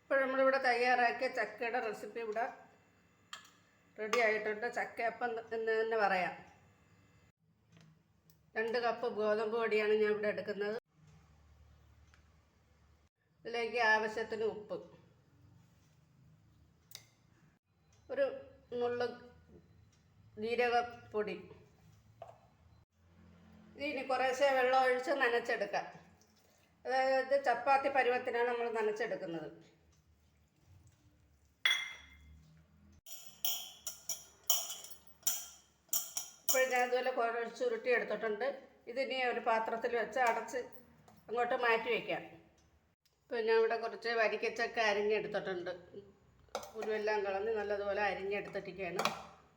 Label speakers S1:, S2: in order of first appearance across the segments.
S1: ഇപ്പോൾ നമ്മളിവിടെ തയ്യാറാക്കിയ ചക്കയുടെ റെസിപ്പി ഇവിടെ റെഡി ആയിട്ടുണ്ട്. ചക്കയപ്പം എന്ന് തന്നെ പറയാം. 2 കപ്പ് ഗോതമ്പ് പൊടിയാണ് ഞാൻ ഇവിടെ എടുക്കുന്നത്. ഇതിലേക്ക് ആവശ്യത്തിന് ഉപ്പ്, ഒരു നുള്ളു ജീരകപ്പൊടി. ഇതിന് കുറേശ്ശെ വെള്ളം ഒഴിച്ച് നനച്ചെടുക്കാം. അതായത് ചപ്പാത്തി പരുവത്തിനാണ് നമ്മൾ നനച്ചെടുക്കുന്നത്. ഇപ്പോൾ ഞാൻ അതുപോലെ കുറച്ച് ഉരുട്ടി എടുത്തിട്ടുണ്ട്. ഇതിനി ഒരു പാത്രത്തിൽ വെച്ച് അടച്ച് അങ്ങോട്ട് മാറ്റി വയ്ക്കാം. ഇപ്പോൾ ഞാൻ ഇവിടെ കുറച്ച് വരിക്കച്ചക്ക അരിഞ്ഞെടുത്തിട്ടുണ്ട്. പുലുവെല്ലാം കളഞ്ഞ് നല്ലതുപോലെ അരിഞ്ഞെടുത്തിരിക്കുകയാണ്.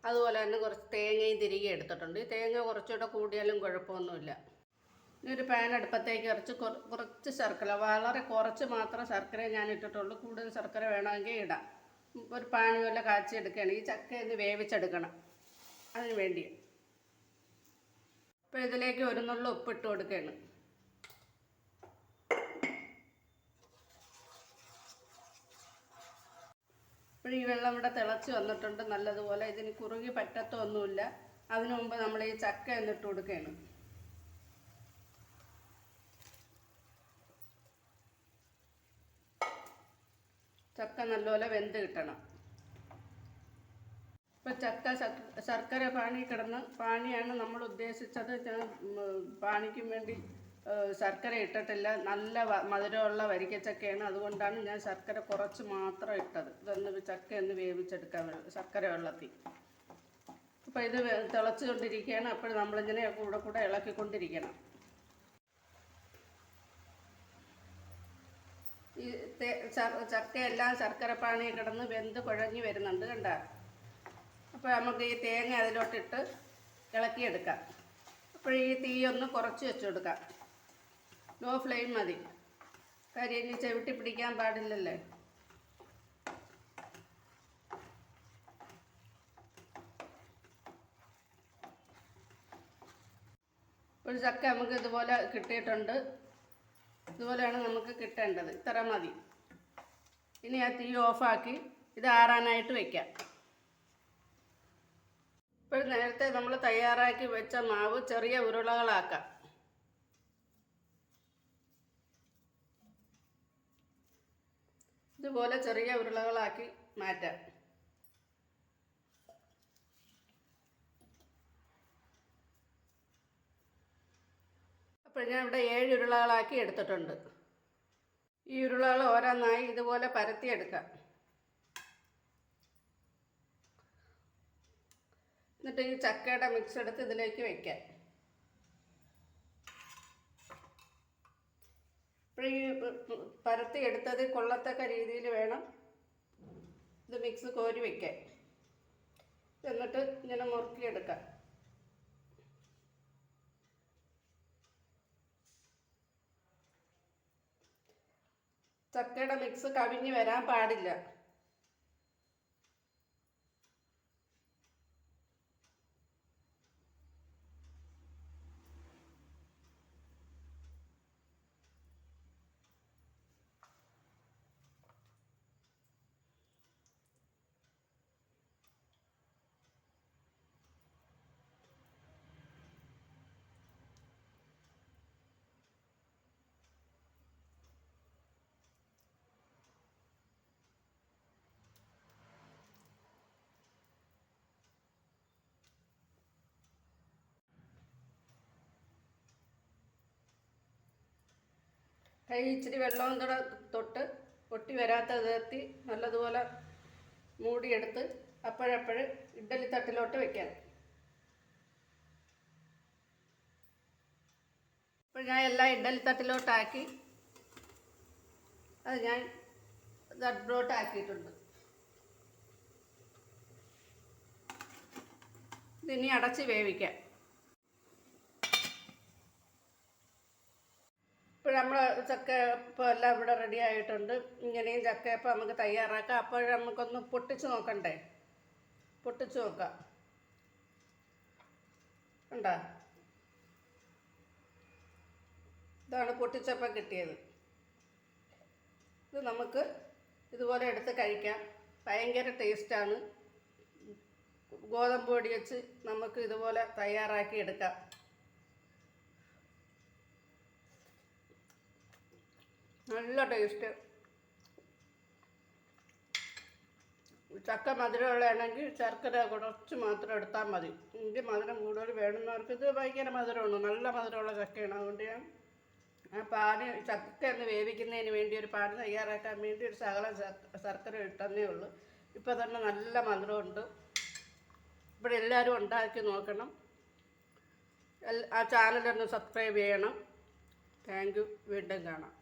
S1: അതുപോലെ തന്നെ കുറച്ച് തേങ്ങയും തിരികെ എടുത്തിട്ടുണ്ട്. ഈ തേങ്ങ കുറച്ചുകൂടെ കൂടിയാലും കുഴപ്പമൊന്നുമില്ല. ഇനി ഒരു പാൻ അടുപ്പത്തേക്ക് കുറച്ച് ശർക്കര, വളരെ കുറച്ച് മാത്രം ശർക്കര ഞാൻ ഇട്ടിട്ടുള്ളൂ. കൂടുതൽ ശർക്കര വേണമെങ്കിൽ ഇടാം. ഒരു പാനി പോലെ കാച്ചിയെടുക്കുകയാണ്. ഈ ചക്ക ഒന്ന് വേവിച്ചെടുക്കണം. അതിന് വേണ്ടി ഇപ്പോൾ ഇതിലേക്ക് ഒരു നുള്ളു ഉപ്പിട്ട് കൊടുക്കുകയാണ്. ഇപ്പോൾ ഈ വെള്ളം ഇവിടെ തിളച്ച് വന്നിട്ടുണ്ട് നല്ലതുപോലെ. ഇതിന് കുറുകി പറ്റത്തൊന്നുമില്ല. അതിനു മുമ്പ് നമ്മൾ ഈ ചക്ക എന്നിട്ട് കൊടുക്കുകയാണ്. ചക്ക നല്ലപോലെ വെന്ത് കിട്ടണം. ഇപ്പം ചക്ക ശർക്കര പാനി കിടന്ന്, പാനിയാണ് നമ്മൾ ഉദ്ദേശിച്ചത്. പാനിക്കും വേണ്ടി ശർക്കര ഇട്ടിട്ടില്ല. നല്ല മധുരമുള്ള വരിക്കച്ചക്കയാണ്. അതുകൊണ്ടാണ് ഞാൻ ശർക്കര കുറച്ച് മാത്രം ഇട്ടത്. ഇതൊന്ന് ചക്കയൊന്ന് വേവിച്ചെടുക്കാൻ ശർക്കര വെള്ളത്തിൽ. അപ്പോൾ ഇത് തിളച്ചുകൊണ്ടിരിക്കുകയാണ്. അപ്പോൾ നമ്മളിങ്ങനെ കൂടെ ഇളക്കിക്കൊണ്ടിരിക്കണം. ഈ ചക്കയെല്ലാം ശർക്കര പാനി കിടന്ന് വെന്ത് കുഴഞ്ഞ് വരുന്നുണ്ട്, കണ്ട. അപ്പോൾ നമുക്ക് ഈ തേങ്ങ അതിലോട്ടിട്ട് ഇളക്കിയെടുക്കാം. അപ്പോൾ ഈ തീ ഒന്ന് കുറച്ച് വെച്ച് കൊടുക്കാം. ലോ ഫ്ലെയിം മതി. കാര്യം ഇനി ചവിട്ടി പിടിക്കാൻ പാടില്ലല്ലേ. ഒരു ചക്ക നമുക്ക് ഇതുപോലെ കിട്ടിയിട്ടുണ്ട്. ഇതുപോലെയാണ് നമുക്ക് കിട്ടേണ്ടത്. ഇത്ര മതി. ഇനി ആ തീ ഓഫാക്കി ഇത് ആറാനായിട്ട് വയ്ക്കാം. ഇപ്പോൾ നേരത്തെ നമ്മൾ തയ്യാറാക്കി വെച്ച മാവ് ചെറിയ ഉരുളകളാക്കാം. ഇതുപോലെ ചെറിയ ഉരുളകളാക്കി മാറ്റാം. അപ്പോൾ ഞാൻ ഇവിടെ 7 ഉരുളകളാക്കി എടുത്തിട്ടുണ്ട്. ഈ ഉരുളകൾ ഓരോന്നായി ഇതുപോലെ പരത്തിയെടുക്കാം. എന്നിട്ട് ഈ ചക്കയുടെ മിക്സ് എടുത്ത് ഇതിലേക്ക് വയ്ക്കാം. ഇപ്പോൾ ഈ പരത്തി എടുത്തത് കൊള്ളത്തക്ക രീതിയിൽ വേണം ഇത് മിക്സ് കോരി വയ്ക്കാൻ. എന്നിട്ട് ഇങ്ങനെ മുറുക്കിയെടുക്കാം. ചക്കയുടെ മിക്സ് കവിഞ്ഞ് വരാൻ പാടില്ല. കൈ ഇച്ചിരി വെള്ളവും കൂടെ തൊട്ട് പൊട്ടി വരാത്ത വിധത്തിൽ നല്ലതുപോലെ മൂടിയെടുത്ത് അപ്പോഴപ്പോഴ് ഇഡ്ഡലി തട്ടിലോട്ട് വയ്ക്കാം. അപ്പോൾ ഞാൻ എല്ലാം ഇഡ്ഡലി തട്ടിലോട്ടാക്കി അത് ഞാൻ തട്ടിലോട്ടാക്കിയിട്ടുണ്ട്. ഇതിനി അടച്ച് വേവിക്കാം. ഇപ്പോൾ നമ്മൾ ചക്കയപ്പം എല്ലാം ഇവിടെ റെഡി ആയിട്ടുണ്ട്. ഇങ്ങനെയും ചക്കയപ്പം നമുക്ക് തയ്യാറാക്കാം. അപ്പോൾ നമുക്കൊന്ന് പൊട്ടിച്ച് നോക്കണ്ടേ. പൊട്ടിച്ച് നോക്കാം. കണ്ടോ, ഇതാണ് പൊട്ടിച്ചപ്പം കിട്ടിയത്. ഇത് നമുക്ക് ഇതുപോലെ എടുത്ത് കഴിക്കാം. ഭയങ്കര ടേസ്റ്റാണ്. ഗോതമ്പ് പൊടി വെച്ച് നമുക്ക് ഇതുപോലെ തയ്യാറാക്കി എടുക്കാം. നല്ല ടേസ്റ്റ്. ചക്ക മധുരമുള്ളതാണെങ്കിൽ ശർക്കര കുറച്ച് മാത്രം എടുത്താൽ മതി. എനിക്ക് മധുരം കൂടുതൽ വേണമെന്നവർക്ക് ഇത് ഭയങ്കര മധുരമാണ്, നല്ല മധുരമുള്ള ചക്കയാണ്. അതുകൊണ്ട് ഞാൻ ആ പാന് ചക്ക ഒന്ന് വേവിക്കുന്നതിന് വേണ്ടി ഒരു പാന് തയ്യാറാക്കാൻ വേണ്ടി ഒരു ശകലം ശർക്കര ഇട്ടതേ ഉള്ളൂ. ഇപ്പോൾ തന്നെ നല്ല മധുരമുണ്ട്. ഇവിടെ എല്ലാവരും ഉണ്ടാക്കി നോക്കണം. ആ ചാനലൊന്ന് സബ്സ്ക്രൈബ് ചെയ്യണം. Thank you. വീണ്ടും കാണാം.